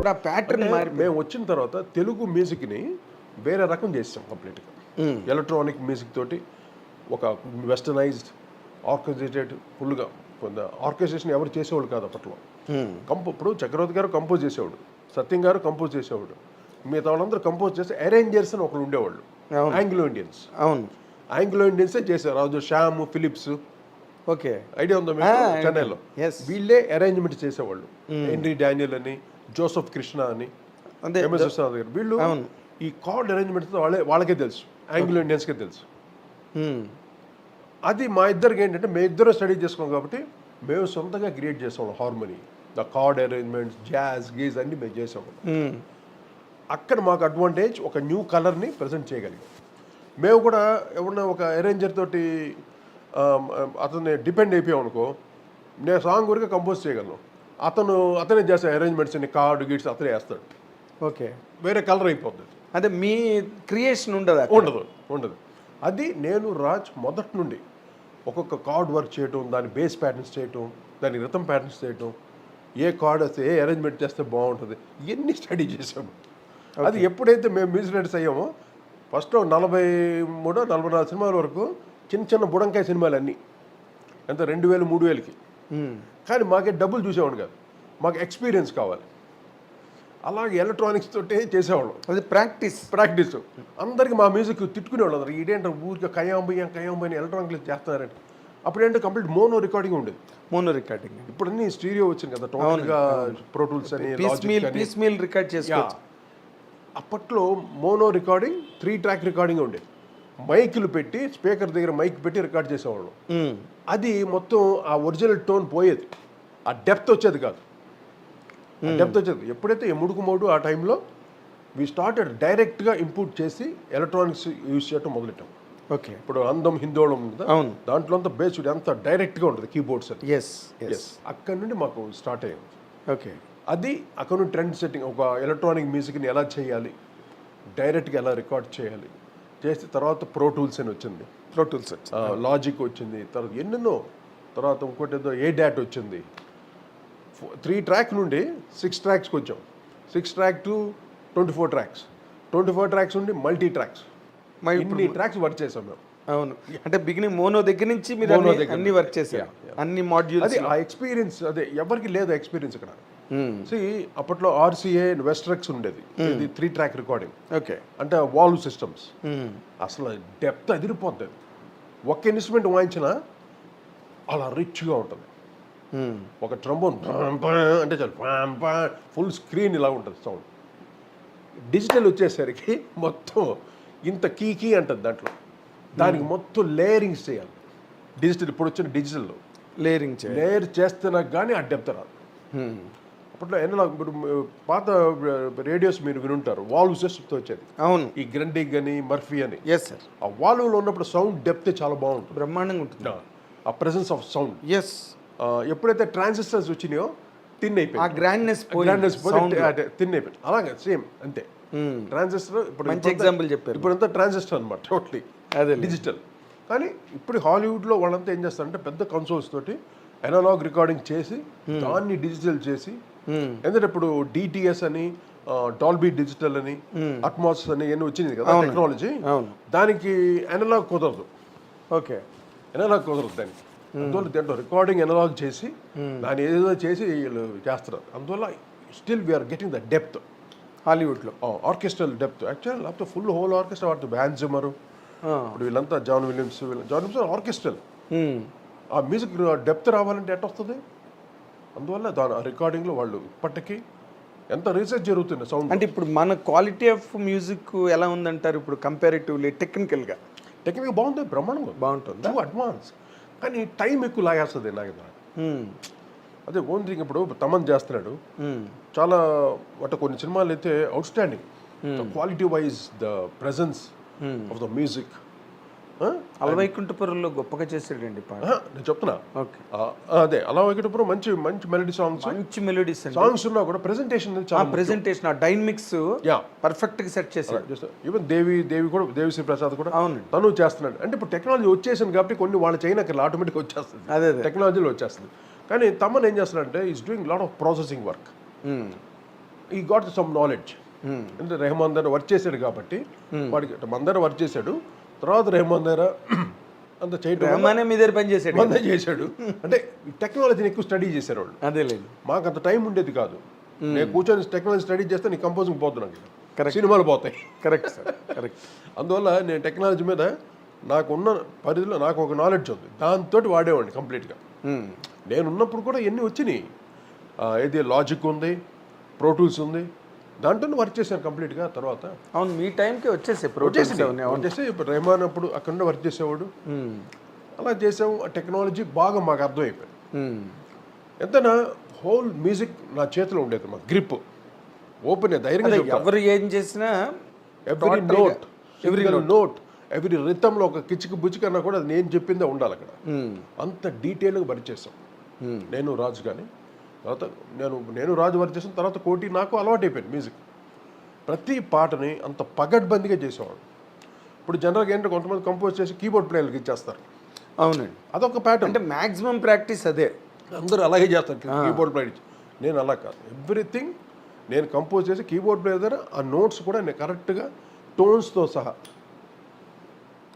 కూడా ప్యాటర్న్ మారి మేము వచ్చిన తర్వాత తెలుగు మ్యూజిక్ని వేరే రకం చేసాం కంప్లీట్గా. ఎలక్ట్రానిక్ మ్యూజిక్ తోటి ఒక వెస్టర్నైజ్డ్ ఆర్కెస్ట్రేటెడ్ ఫుల్గా కొంత ఆర్కెస్ట్రేషన్ ఎవరు చేసేవాళ్ళు కాదు అప్పట్లో. ఇప్పుడు చక్రవర్తి గారు కంపోజ్ చేసేవాడు, సత్యం గారు కంపోజ్ చేసేవాడు, మిగతా వాళ్ళందరూ కంపోజ్ చేసి అరేంజర్స్ అని ఒకరు ఉండేవాళ్ళు, ఆంగ్లో ఇండియన్స్. అవును, ఆంగ్లో ఇండియన్సే చేశారు. రాజు శ్యామ్ ఫిలిప్స్, ఓకే, ఐడియా ఉందా మీకు? చెన్నైలో వీళ్ళే అరేంజ్మెంట్ చేసేవాళ్ళు. హెన్రీ డానియల్ అని, జోసెఫ్ కృష్ణ అని, ఎంఎస్ విశ్వనాథ్ గారు, వీళ్ళు ఈ కార్డ్ అరేంజ్మెంట్స్ వాళ్ళకే తెలుసు, ఆంగ్లో ఇండియన్స్కే తెలుసు. అది మా ఇద్దరికి ఏంటంటే మేము ఇద్దరు స్టడీ చేసుకోం కాబట్టి మేము సొంతంగా క్రియేట్ చేసాం harmony, the card arrangements, jazz guise అన్ని మేము చేసాము. అక్కడ మాకు అడ్వాంటేజ్, ఒక న్యూ కలర్ని ప్రజెంట్ చేయగలిగాం. మేము కూడా ఎవరన్నా ఒక అరేంజర్ తోటి అతన్ని డిపెండ్ అయిపోయాం అనుకో, నేను సాంగ్ వరకు కంపోజ్ చేయగలను, అతనే చేస్తాడు అరేంజ్మెంట్స్ అన్ని, కార్డు గిట్స్ అతనే వేస్తాడు. ఓకే, వేరే కలర్ అయిపోతుంది. అదే మీ క్రియేషన్ ఉండదు ఉండదు. అది నేను రాజ్ మొదటి నుండి ఒక్కొక్క కార్డ్ వర్క్ చేయటం, దాని బేస్ ప్యాటర్న్స్ చేయటం, దాని రిథమ్ ప్యాటర్న్స్ చేయటం, ఏ కార్డ్ వస్తే ఏ అరేంజ్మెంట్ చేస్తే బాగుంటుంది, ఇవన్నీ స్టడీ చేసాము. అది ఎప్పుడైతే మేము మ్యూజిక్ డైరెక్టర్స్ అయ్యామో ఫస్ట్ 43-44 సినిమాల వరకు చిన్న చిన్న బుడంకాయ సినిమాలు అన్నీ ఎంత 2000, 3000కి. కానీ మాకే డబ్బులు చూసేవాడు కాదు, మాకు ఎక్స్పీరియన్స్ కావాలి. అలాగే ఎలక్ట్రానిక్స్ తోటే చేసేవాళ్ళం. అది ప్రాక్టీస్. అందరికి మా మ్యూజిక్ తిట్టుకునేవాళ్ళు అందరు, ఇదేంటో ఊరికి కయాంబయ్యని ఎలక్ట్రానిక్స్ చేస్తున్నారంటే. అప్పుడేంటో కంప్లీట్ మోనో రికార్డింగ్ ఉండేది. ఇప్పుడు అన్ని స్టీరియో వచ్చింది కదా, టోటల్గా ప్రో టూల్స్ అని, పీస్ మీల్ రికార్డ్ చేసుకోవచ్చు. అప్పట్లో మోనో రికార్డింగ్ 3 ట్రాక్ రికార్డింగ్ ఉండేది. మైకులు పెట్టి, స్పీకర్ దగ్గర మైక్ పెట్టి రికార్డ్ చేసేవాళ్ళు. అది మొత్తం ఆ ఒరిజినల్ టోన్ పోయేది, ఆ డెప్త్ వచ్చేది కాదు. ఎప్పుడైతే ఎముడుకు మోడు ఆ టైంలో వి స్టార్టెడ్ డైరెక్ట్గా ఇంపోర్ట్ చేసి ఎలక్ట్రానిక్స్ యూజ్ చేయడం మొదలెట్టాం. ఓకే, ఇప్పుడు అందం హిందోళం ఉంది, దాంట్లో అంతా బేస్డ్ అంతా డైరెక్ట్గా ఉంటుంది, కీబోర్డ్స్ అని. అక్కడ నుండి మాకు స్టార్ట్ అయ్యింది. ఓకే, అది అక్కడ నుండి ట్రెండ్ సెట్టింగ్, ఒక ఎలక్ట్రానిక్ మ్యూజిక్ని ఎలా చేయాలి, డైరెక్ట్గా ఎలా రికార్డ్ చేయాలి చేసి, తర్వాత ప్రో టూల్స్ అని వచ్చింది, లాజిక్ వచ్చింది, తర్వాత ఎన్నెన్నో, తర్వాత ఇంకోటి ఏదో ADAT వచ్చింది. 3 ట్రాక్ నుండి 6 ట్రాక్స్కి వచ్చాం. 6 ట్రాక్ టు 24 ట్రాక్స్, 24 ట్రాక్స్ నుండి మల్టీ ట్రాక్స్, ఇన్ని ట్రాక్స్ వర్క్ చేసాం మేము. అవును, అంటే బిగినింగ్ మోనో దగ్గర నుంచి మీరు అన్ని వర్క్ చేశారు, అన్ని మాడ్యూల్స్. అది ఆ ఎక్స్పీరియన్స్, అదే ఎవరికి లేదు ఎక్స్పీరియన్స్ ఇక్కడ. అప్పట్లో RCA వెస్ట్రెక్స్ ఉండేది, ఇది 3 ట్రాక్ రికార్డింగ్. ఓకే, అంటే వాల్వ్ సిస్టమ్స్. అసలు డెప్త్ అదిరిపోతుంది. ఒక్క ఇన్స్ట్రుమెంట్ వాయించినా అలా రిచ్గా ఉంటుంది. ఒక ట్రంబోన్ అంటే చాలు, ఫుల్ స్క్రీన్ ఇలా ఉంటుంది సౌండ్. డిజిటల్ వచ్చేసరికి మొత్తం ఇంత కీ అంటుంది దాంట్లో, దానికి మొత్తం లేయరింగ్స్ చేయాలి. డిజిటల్ ఇప్పుడు వచ్చిన డిజిటల్లో లేయర్ చేస్తున్నా కానీ ఆ డెప్త్ రాదు. అప్పట్లో ఎనలాగ్, ఇప్పుడు పాత రేడియోస్ మీరు వినుంటారు, వాల్వ్ సిస్టమ్తో వచ్చేది. అవును, ఈ గ్రండింగ్ అని, మర్ఫీ అని. ఆ వాల్వ్లో ఉన్నప్పుడు సౌండ్ డెప్త్ చాలా బాగుంటుంది, బ్రహ్మాండంగా ఉంటుంది, ఆ ప్రెసెన్స్ ఆఫ్ సౌండ్. ఎప్పుడైతే ట్రాన్సిస్టర్స్ వచ్చినాయో థిన్ అయిపోయింది, ఆ గ్రాండ్నెస్ థిన్ అయిపోయింది. అలాగే సేమ్ అంతే. ట్రాన్సిస్టర్ ఇప్పుడు మంచి ఎగ్జాంపుల్ చెప్పారు. ఇప్పుడంతా ట్రాన్సిస్టర్ అనమాట, టోటలీ అదే డిజిటల్. కానీ ఇప్పుడు హాలీవుడ్లో వాళ్ళంతా ఏం చేస్తారంటే పెద్ద కన్సోల్స్ తోటి అనలాగ్ రికార్డింగ్ చేసి దాన్ని డిజిటల్ చేసి, ఎందుకంటే ఇప్పుడు DTS అని, డాల్బీ డిజిటల్ అని, అట్మాస్ అని ఇవన్నీ వచ్చింది కదా టెక్నాలజీ, దానికి అనలాగ్ కుదరదు. ఓకే, అనలాగ్ కుదరదు దానికి. అందువల్ల దీంట్లో రికార్డింగ్ అనలాగ్ చేసి దాన్ని ఏదో చేసి వీళ్ళు చేస్తారు. అందువల్ల still we are getting the depth హాలీవుడ్లో, ఆర్కెస్ట్రల్ డెప్త్. యాక్చువల్ లేకపోతే ఫుల్ హోల్ ఆర్కెస్ట్రా వాడుతుంది, హ్యాన్స్ జిమ్మర్, ఇప్పుడు వీళ్ళంతా జాన్ విలియమ్స్ ఆర్కెస్ట్రల్. ఆ మ్యూజిక్ డెప్త్ రావాలంటే ఎట్లా వస్తుంది? అందువల్ల దాని రికార్డింగ్లో వాళ్ళు ఇప్పటికీ ఎంత రీసెర్చ్ జరుగుతుంది సౌండ్. అంటే ఇప్పుడు మన క్వాలిటీ ఆఫ్ మ్యూజిక్ ఎలా ఉందంటారు ఇప్పుడు కంపారిటివ్లీ? టెక్నికల్గా బాగుంది, బ్రహ్మాండంగా బాగుంటుంది, అడ్వాన్స్. కానీ టైం ఎక్కువ లాగేస్తుంది నాకు. అదే ఓన్ థింగ్, ఇప్పుడు తమన్ చేస్తున్నాడు చాలా, అంటే కొన్ని సినిమాలు అయితే outstanding, quality wise, the presence of the music. అలవైకుంఠపురంలో గొప్పగా చేసాడండి పాట, నేను చెప్తున్నా. అదే అలవైకుంఠపురం మంచి మంచి మెలోడీ సాంగ్స్, మంచి మెలోడీస్ సాంగ్స్ ఉన్నా కూడా ప్రెజెంటేషన్ ఆ డైనమిక్స్ పర్ఫెక్ట్ గా సెట్ చేశాడు. ఈవెన్ దేవిశ్రీ ప్రసాద్ కూడా తను చేస్తున్నాడు. అంటే ఇప్పుడు టెక్నాలజీ వచ్చేసింది కాబట్టి కొన్ని వాళ్ళ చైనాకి ఆటోమేటిక్ వచ్చేస్తుంది, టెక్నాలజీలో వచ్చేస్తుంది. కానీ తమన్ ఏం చేస్తున్నాడంటే is doing lot of processing work. ఈ గాట్ సమ్ నాలెడ్జ్. అంటే రెహమాన్ దగ్గర వర్క్ చేశాడు కాబట్టి వాడికి మన దగ్గర వర్క్ చేశాడు. తర్వాత రెహమాన్ దగ్గర అంత చేయడం రెహమానే మీ దగ్గర పని చేసాడు. మన చేశాడు. అంటే టెక్నాలజీని ఎక్కువ స్టడీ చేశారు వాళ్ళు. అదేలేదు. మాకు అంత టైం ఉండేది కాదు. నేను కూర్చొని టెక్నాలజీ స్టడీ చేస్తే నీ కంపోజింగ్ పోతున్నాను, Correct. సినిమాలు పోతాయి. Correct sir, correct. అందువల్ల నేను టెక్నాలజీ మీద నాకున్న పరిధిలో నాకు ఒక నాలెడ్జ్ ఉంది, దాంతో వాడేవాడిని కంప్లీట్గా. నేను ఉన్నప్పుడు కూడా ఎన్ని వచ్చినాయి, ఏది లాజిక్ ఉంది, ప్రోటూల్స్ ఉంది, దాంట్లో వర్క్ చేశాను కంప్లీట్గా. తర్వాత అవును, మీ టైంకి వచ్చేసి వచ్చేసి ఇప్పుడు రెహమాన్ అప్పుడు అక్కడ నుండి వర్క్ చేసేవాడు. అలా చేసాము. ఆ టెక్నాలజీ బాగా మాకు అర్థమైపోయింది. ఎంతైనా హోల్ మ్యూజిక్ నా చేతిలో ఉండేది, మా గ్రిప్ ఓపెన్, ధైర్యంగా ఎవరు ఏం చేసినా ఎవ్రీ నోట్, ఎవ్రీ రిథంలో ఒక కిచికి బుచ్చికన్నా కూడా అది నేను చెప్పిందే ఉండాలి అక్కడ. అంత డీటెయిల్గా వర్క్ చేసాం నేను రాజు. కానీ తర్వాత నేను రాజు వర్క్ చేసిన తర్వాత కోటి నాకు అలవాటు అయిపోయింది మ్యూజిక్. ప్రతి పాటని అంత పగడ్బందీగా చేసేవాడు. ఇప్పుడు జనరల్గా ఏంటంటే కొంతమంది కంపోజ్ చేసి కీబోర్డ్ ప్లేయర్కి ఇచ్చేస్తారు. అవునండి, అదొక ప్యాటర్న్. అంటే మ్యాక్సిమం ప్రాక్టీస్ అదే, అందరూ అలాగే చేస్తారు కీబోర్డ్ ప్లేయర్ ఇచ్చి. నేను అలా కాదు, ఎవ్రీథింగ్ నేను కంపోజ్ చేసి కీబోర్డ్ ప్లేయర్ దగ్గర ఆ నోట్స్ కూడా నేను కరెక్ట్గా టోన్స్తో సహా.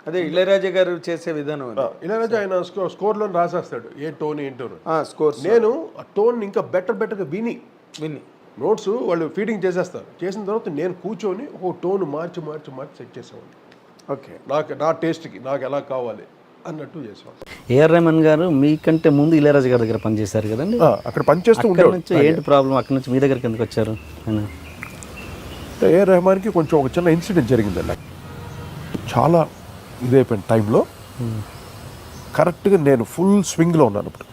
అదే ఇళయరాజా గారు చేసే విధానం. ఇళయరాజా ఆయన స్కోర్లో రాసేస్తాడు ఏ టోన్ ఏంటో స్కోర్. నేను ఆ టోన్ ఇంకా బెటర్గా విని విని నోట్స్ వాళ్ళు ఫీడింగ్ చేసేస్తారు. చేసిన తర్వాత నేను కూర్చొని ఒక టోన్ మార్చి సెట్ చేసేవాడిని. ఓకే, నా టేస్ట్కి నాకు ఎలా కావాలి అన్నట్టు చేసేవాడు. ఏఆర్ రెహమాన్ గారు మీకంటే ముందు ఇళయరాజా గారి దగ్గర పనిచేశారు కదండి. అక్కడ పనిచేస్తూ నుంచి ఏంటి ప్రాబ్లం, అక్కడ నుంచి మీ దగ్గరికి ఎందుకు వచ్చారు ఆయన? ఏఆర్ రెహమాన్కి కొంచెం ఒక చిన్న ఇన్సిడెంట్ జరిగిందండి. చాలా ఇదైపోయిన టైంలో కరెక్ట్గా నేను ఫుల్ స్వింగ్లో ఉన్నాను. ఇప్పుడు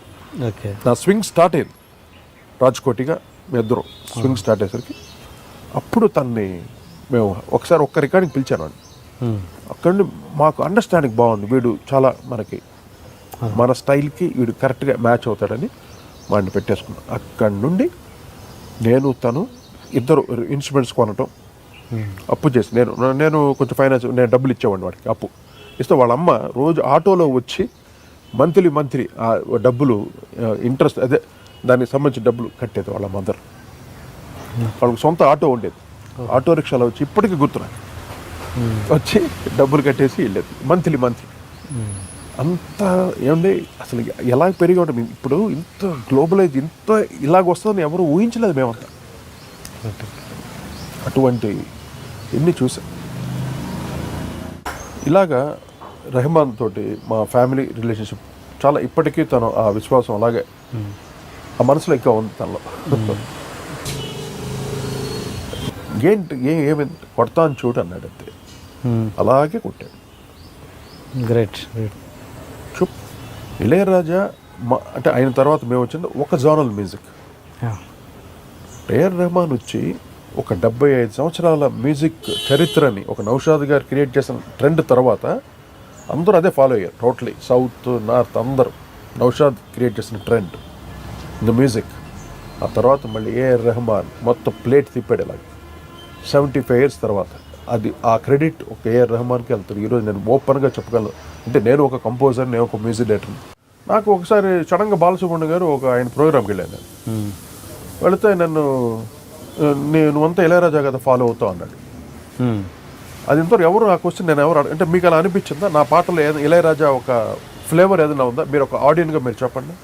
ఓకే, నా స్వింగ్ స్టార్ట్ అయింది. రాజ్కోటిగా మీ ఇద్దరు స్వింగ్ స్టార్ట్ అయ్యేసరికి అప్పుడు తన్ని మేము ఒకసారి ఒక్క రికార్డింగ్ పిలిచాను అండి. అక్కడ నుండి మాకు అండర్స్టాండింగ్ బాగుంది, వీడు చాలా మన స్టైల్కి వీడు కరెక్ట్గా మ్యాచ్ అవుతాడని వాడిని పెట్టేసుకున్నాను. అక్కడి నుండి తను ఇద్దరు ఇన్స్ట్రుమెంట్స్ కొనటం, అప్పు చేసి నేను కొంచెం ఫైనాన్స్ నేను డబ్బులు ఇచ్చేవాడిని వాడికి. అప్పు ఇస్తే వాళ్ళ అమ్మ రోజు ఆటోలో వచ్చి మంత్లీ ఆ డబ్బులు ఇంట్రెస్ట్ అదే దానికి సంబంధించిన డబ్బులు కట్టేది వాళ్ళ మదర్. వాళ్ళకి సొంత ఆటో ఉండేది, ఆటో రిక్షాలో వచ్చి ఇప్పటికీ గుర్తున్నాయి, వచ్చి డబ్బులు కట్టేసి వెళ్ళేది మంత్లీ. అంత ఏమండి అసలు ఎలా పెరిగి ఉంటుంది ఇప్పుడు, ఇంత గ్లోబలైజ్ ఇంత ఇలాగ వస్తుందని ఎవరు ఊహించలేదు మేమంతా. అటువంటి ఎన్ని చూసాం. ఇలాగా రెహమాన్ తోటి మా ఫ్యామిలీ రిలేషన్షిప్ చాలా ఇప్పటికీ తను ఆ విశ్వాసం అలాగే ఆ మనసులో ఇంకా ఉంది తనలో. ఏంటి ఏమైంది కొడతా అని చూడు అన్నాడు అంతే, అలాగే కొట్టాడు. గ్రేట్. చూప్ ఇళయరాజా అంటే ఆయన తర్వాత మేము వచ్చింది ఒక జోనల్ మ్యూజిక్. ఏఆర్ రెహమాన్ వచ్చి ఒక 75 సంవత్సరాల మ్యూజిక్ చరిత్రని ఒక నౌషాద్ గారు క్రియేట్ చేసిన ట్రెండ్ తర్వాత అందరూ అదే ఫాలో అయ్యారు. టోటలీ సౌత్ నార్త్ అందరూ నౌషాద్ క్రియేట్ చేసిన ట్రెండ్ ద మ్యూజిక్. ఆ తర్వాత మళ్ళీ ఏఆర్ రెహమాన్ మొత్తం ప్లేట్ తిప్పాడు ఇలాగ 75 years తర్వాత. అది ఆ క్రెడిట్ ఒక ఏఆర్ రెహమాన్కి వెళ్తుంది. ఈరోజు నేను ఓపెన్గా చెప్పగలను, అంటే నేను ఒక కంపోజర్, నేను ఒక మ్యూజిక్ డైరెక్టర్. నాకు ఒకసారి సడన్గా బాలసుబ్రహ్మణ్యం గారు ఆయన ప్రోగ్రామ్కి వెళ్ళాను. నేను వెళితే నేను అంతా ఇళయరాజా కదా ఫాలో అవుతావు అన్నాడు. అది ఇంతవరకు ఎవరు ఆ క్వశ్చన్ నేను ఎవరు అంటే మీకు అలా అనిపించిందా? నా పాటలో ఇళయరాజా ఒక ఫ్లేవర్ ఏదైనా ఉందా? మీరు ఒక ఆడియన్గా మీరు చెప్పండి.